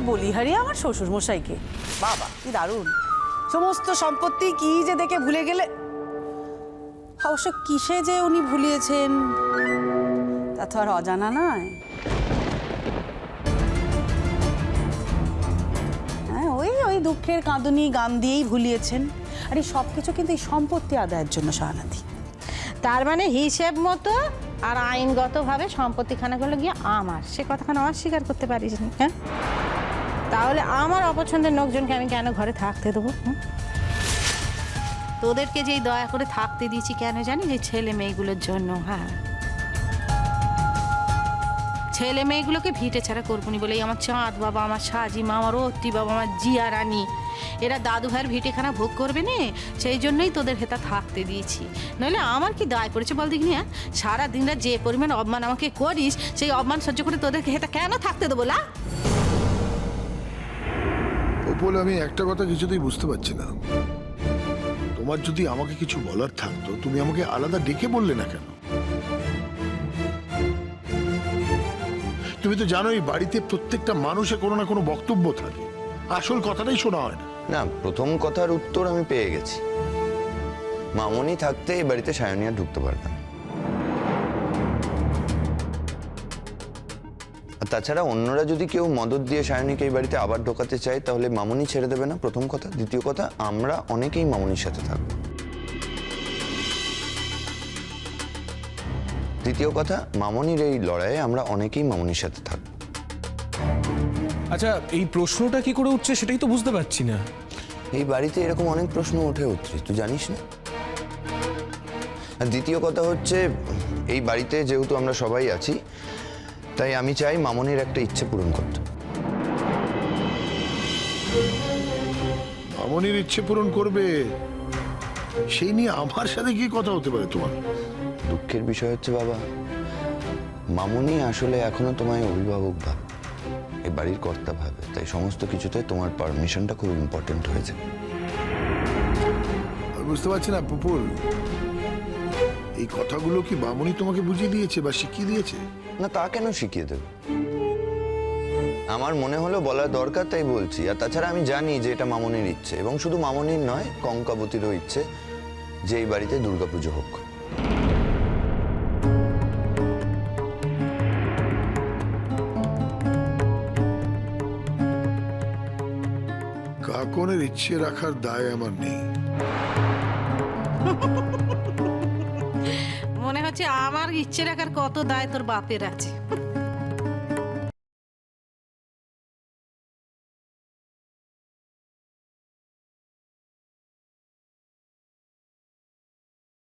বলিহারি আমার শ্বশুর মশাইকে। বাবা কি দারুণ, সমস্ত সম্পত্তি কি যে দেখে ভুলে গেলে। অবশ্য কিসে যে উনি ভুলিয়েছেন তা তো আর অজানা নয়। হ্যাঁ, ওই ওই দুঃখের কাঁদুনি গান দিয়েই ভুলিয়েছেন। আর এই সব কিছু কিন্তু এই সম্পত্তি আদায়ের জন্য সহানাদি। তার মানে হিসেব মতো আর আইনগতভাবে সম্পত্তিখানাগুলো গিয়ে আমার, সে কথাখানা অস্বীকার করতে পারিস নি। হ্যাঁ, তাহলে আমার অপছন্দের লোকজনকে আমি কেন ঘরে থাকতে দেবো? তোদেরকে যেই দয়া করে থাকতে দিয়েছি কেন জানি, যে ছেলে মেয়েগুলোর জন্য। হ্যাঁ, ছেলে মেয়েগুলোকে ভিটে ছাড়া করবো নি বলেই আমার চাঁদ বাবা, আমার সাজিমা, আমার অত্তি বাবা, আমার জিয়া রানী, এরা দাদু ভাইয়ের ভিটেখানা ভোগ করবে না, সেই জন্যই তোদের হেতা থাকতে দিয়েছি। নইলে আমার কি দায় পড়েছে বল দেখিনি? হ্যাঁ, সারা দিনরা যে পরিমাণ অপমান আমাকে করিস, সেই অপমান সহ্য করে তোদেরকে হেতা কেন থাকতে দেবো? লা ওপল, আমি একটা কথা কিছুতেই বুঝতে পারছি না। তোমার যদি আমাকে কিছু বলার থাকতো তুমি আমাকে আলাদা ডেকে বললে না কেন? তুমি তো জানোই বাড়িতে প্রত্যেকটা মানুষের কোনো না কোনো বক্তব্য থাকে, আসল কথাটাই শোনা হয় না। না, প্রথম কথার উত্তর আমি পেয়ে গেছি। মামনি থাকতে এই বাড়িতে সায়নী আর ঢুকতে পারবে না। আর তাছাড়া অন্যরা যদি কেউ মদত দিয়ে সায়নীকে এই বাড়িতে আবার ঢোকাতে চায় তাহলে মামনি ছেড়ে দেবে না, প্রথম কথা। দ্বিতীয় কথা, আমরা অনেকেই মামনির সাথে থাকবো। দ্বিতীয় কথা, মামনির এই লড়াইয়ে আমরা অনেকেই মামনির সাথে থাকবো। আচ্ছা, এই প্রশ্নটা কি করে উঠছে সেটাই তো বুঝতে পারছি না। এই বাড়িতে এরকম অনেক প্রশ্ন উঠে উঠছে, তুই জানিস না? আর দ্বিতীয় কথা হচ্ছে, এই বাড়িতে যেহেতু আমরা সবাই আছি, তাই আমি চাই মামনির একটা ইচ্ছে পূরণ করতে। মামনির ইচ্ছে পূরণ করবে সেই নিয়ে আমার সাথে কি কথা হতে পারে তোমার? দুঃখের বিষয় হচ্ছে বাবা, মামনি আসলে এখনো তোমায় অভিভাবক ভাবে, এই বাড়ির কর্তা ভাবে, তাই সমস্ত কিছুতে তোমার পারমিশনটা খুব ইম্পর্টেন্ট হয়েছে। আমি বুঝতে পারছি না পুপুল, এই কথাগুলো কি মামনি তোমাকে বুঝিয়ে দিয়েছে বা শিখিয়ে দিয়েছে? না, তা কেন শিখিয়ে দেবে? আমার মনে হলো বলা দরকার তাই বলছি। আর তাছাড়া আমি জানি যে এটা মামনির ইচ্ছে, এবং শুধু মামনির নয়, কঙ্কাবতীরও ইচ্ছে যে এই বাড়িতে দুর্গাপুজো হোক। কাকনের ইচ্ছে রাখার দায় আমার নেই। মনে হচ্ছে আমার ইচ্ছে রাখার কত দায় তোর বাপের আছে।